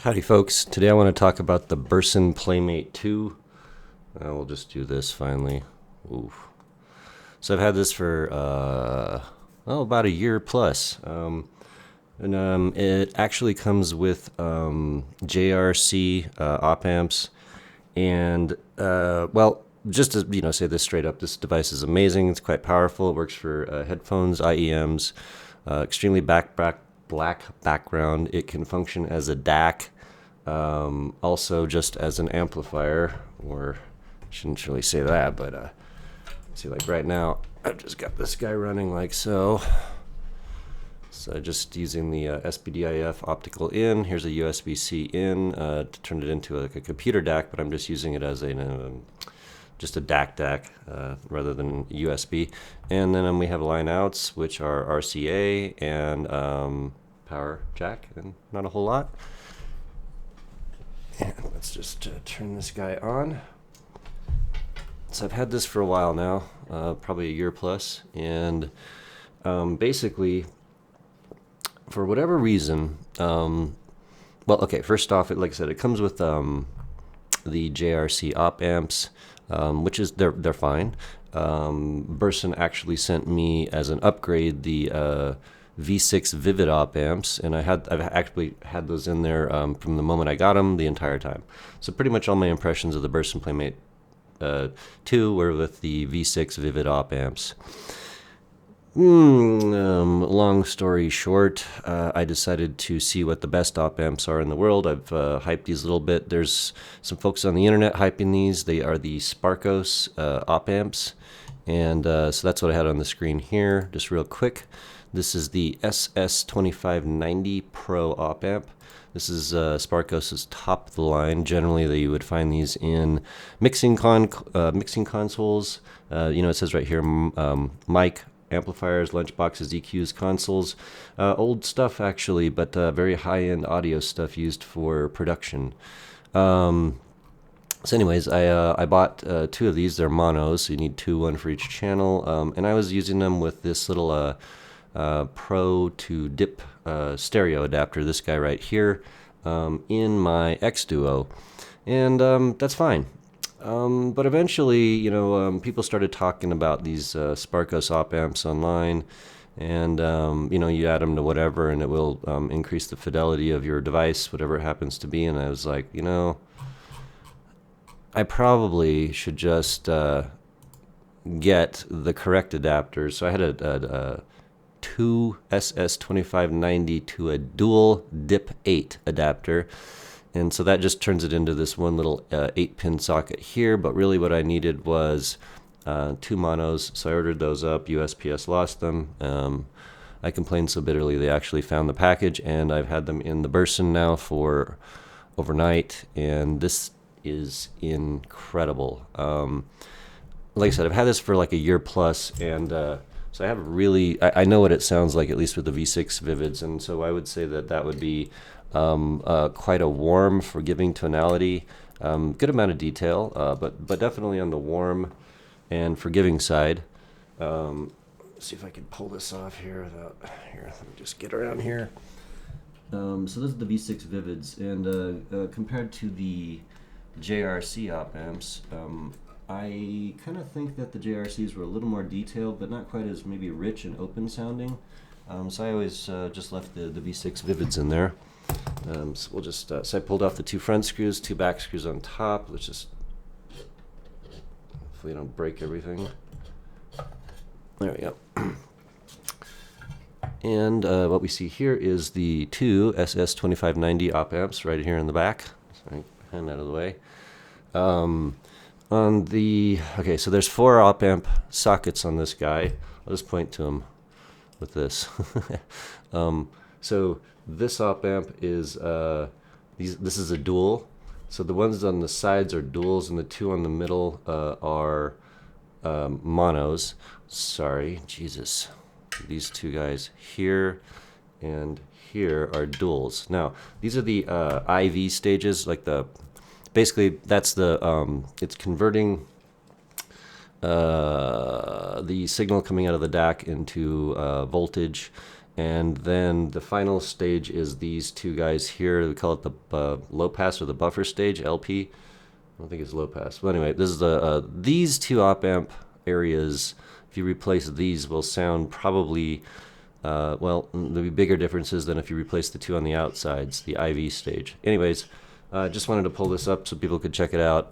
Howdy folks, today I want to talk about the Burson Playmate 2. We'll just do this finally. Oof. So I've had this for about a year plus. It actually comes with JRC op amps. And just to say this straight up, this device is amazing. It's quite powerful. It works for headphones, IEMs, extremely black background. It can function as a DAC, also just as an amplifier, or I shouldn't really say that, but see, like right now, I've just got this guy running like so. So just using the SPDIF optical in. Here's a USB-C in to turn it into like a computer DAC, but I'm just using it as just a DAC rather than USB. And then we have line outs, which are RCA and power jack, and not a whole lot. And let's just turn this guy on. So I've had this for a while now, probably a year plus, and basically, for whatever reason, first off, like I said, it comes with the JRC op amps, which is they're fine. Burson actually sent me as an upgrade the V6 Vivid op amps, and I've actually had those in there from the moment I got them the entire time. So pretty much all my impressions of the Burson Playmate 2 were with the V6 Vivid op amps. Long story short, I decided to see what the best op amps are in the world. I've hyped these a little bit. There's some folks on the internet hyping these. They are the Sparkos op amps, and so that's what I had on the screen here, just real quick. This is the SS2590 Pro op amp. This is Sparkos' top of the line. Generally, you would find these in mixing consoles. It says right here, mic, amplifiers, lunchboxes, EQs, consoles. Old stuff, actually, but very high-end audio stuff used for production. So anyways, I bought two of these. They're monos, so you need two, one for each channel. And I was using them with this little Pro to dip stereo adapter, this guy right here, in my X Duo. And that's fine. But eventually, people started talking about these Sparkos op amps online, and you add them to whatever, and it will increase the fidelity of your device, whatever it happens to be. And I was like, I probably should just get the correct adapters. So I had a two SS2590 to a dual dip 8 adapter. And so that just turns it into this one little 8-pin socket here. But really what I needed was two monos. So I ordered those up. USPS lost them. I complained so bitterly they actually found the package. And I've had them in the Burson now for overnight. And this is incredible. Like I said, I've had this for like a year plus. And so I have I know what it sounds like, at least with the V6 Vivids. And so I would say that would be quite a warm, forgiving tonality, good amount of detail, but definitely on the warm and forgiving side. Let's see if I can pull this off here. Let me just get around here. So this is the V6 Vivids, and compared to the JRC op amps, I kind of think that the JRCs were a little more detailed, but not quite as maybe rich and open sounding. So I always just left the V6 Vivids in there. So we'll just, so I pulled off the two front screws, two back screws on top. Let's just, hopefully I don't break everything. There we go. And what we see here is the two SS2590 op amps right here in the back. Sorry, hand out of the way. So there's four op amp sockets on this guy. I'll just point to them with this. So this op amp is this is a dual. So the ones on the sides are duals, and the two on the middle are monos. Sorry, Jesus. These two guys here and here are duals. Now these are the IV stages, like basically that's it's converting the signal coming out of the DAC into voltage, And then the final stage is these two guys here. We call it the low pass or the buffer stage, LP. I don't think it's low pass. But anyway, this is the these two op amp areas. If you replace these, will sound probably well. There'll be bigger differences than if you replace the two on the outsides, the IV stage. Anyways, just wanted to pull this up so people could check it out.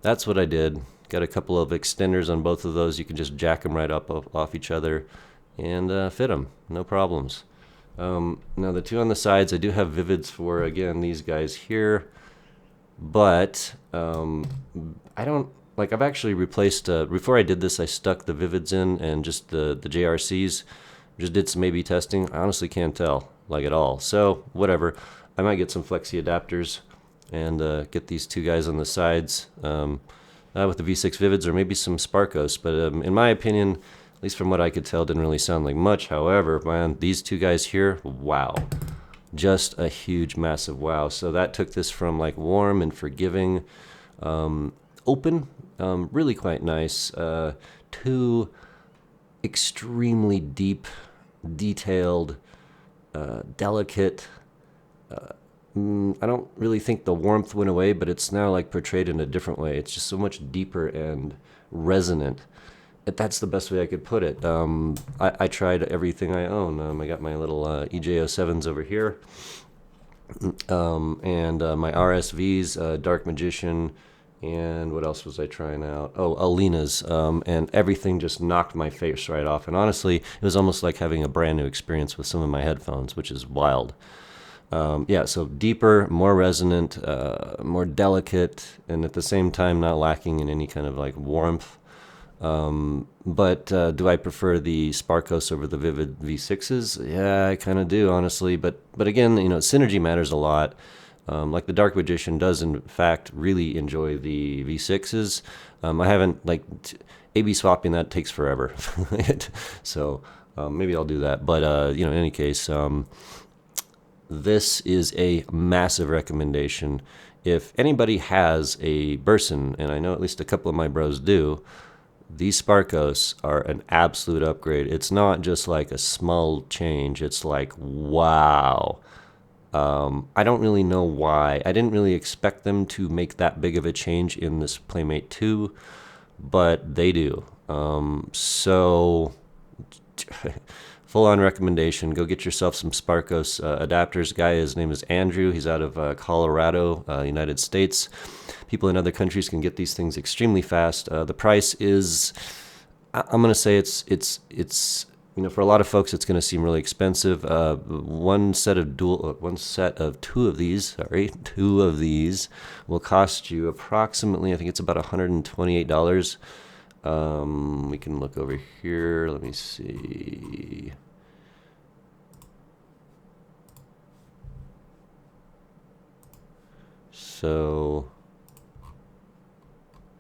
That's what I did. Got a couple of extenders on both of those. You can just jack them right up off each other and fit them, no problems. Now the two on the sides, I do have Vivids for, again, these guys here, but I don't, like, I've actually replaced, before I did this, I stuck the Vivids in and just the JRCs, just did some A/B testing. I honestly can't tell, like, at all. So, whatever. I might get some flexi adapters and get these two guys on the sides with the V6 Vivids, or maybe some Sparkos, but in my opinion, at least from what I could tell, didn't really sound like much. However, man, these two guys here, wow. Just a huge, massive wow. So that took this from like warm and forgiving, open, really quite nice, to extremely deep, detailed, delicate. I don't really think the warmth went away, but it's now like portrayed in a different way. It's just so much deeper and resonant. That's the best way I could put it. I tried everything I own. I got my little EJ07s over here, and my RSVs, Dark Magician, and what else was I trying out? Oh, Alina's, and everything just knocked my face right off. And honestly, it was almost like having a brand new experience with some of my headphones, which is wild. Yeah, so deeper, more resonant, more delicate, and at the same time not lacking in any kind of like warmth. But do I prefer the Sparkos over the Vivid V6s? Yeah, I kind of do, honestly. But again, you know, synergy matters a lot. Like the Dark Magician does, in fact, really enjoy the V6s. I haven't, like, A/B swapping that takes forever. So maybe I'll do that. But, you know, in any case, this is a massive recommendation. If anybody has a Burson, and I know at least a couple of my bros do, these Sparkos are an absolute upgrade. It's not just like a small change. It's like, wow. I don't really know why. I didn't really expect them to make that big of a change in this Playmate 2, but they do. So, full-on recommendation. Go get yourself some Sparkos adapters. Guy, his name is Andrew. He's out of Colorado, United States. People in other countries can get these things extremely fast. The price is, I'm going to say it's you know, for a lot of folks, it's going to seem really expensive. One set of two of these will cost you approximately, I think it's about $128. We can look over here. Let me see. So,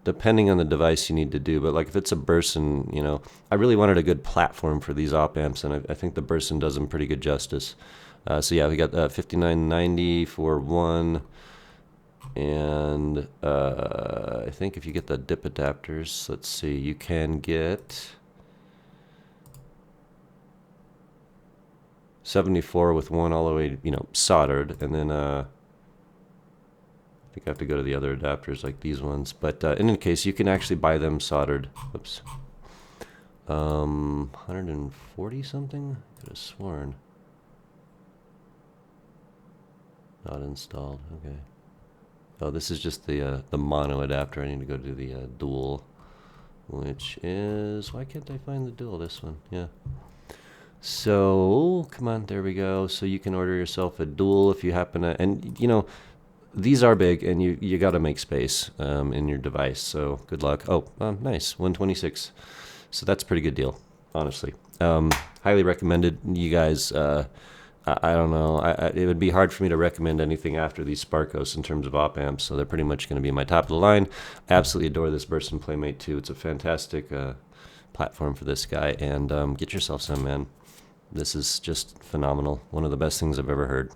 depending on the device you need to do, but like if it's a Burson, you know, I really wanted a good platform for these op amps, and I think the Burson does them pretty good justice. So yeah, we got $59.90 for one, and I think if you get the dip adapters, let's see, you can get 74 with one all the way, you know, soldered, and then I think I have to go to the other adapters like these ones, but in any case, you can actually buy them soldered. Whoops. 140 something? I could have sworn. Not installed. Okay. Oh, this is just the mono adapter. I need to go to the dual, which is, why can't I find the dual? This one, yeah. So come on, there we go. So you can order yourself a dual if you happen to, and you know, these are big, and you got to make space in your device. So good luck. Oh, nice, 126. So that's a pretty good deal, honestly. Highly recommended. You guys, I don't know. It would be hard for me to recommend anything after these Sparkos in terms of op amps. So they're pretty much going to be my top of the line. I absolutely adore this Burson Playmate 2. It's a fantastic platform for this guy, and get yourself some, man. This is just phenomenal. One of the best things I've ever heard.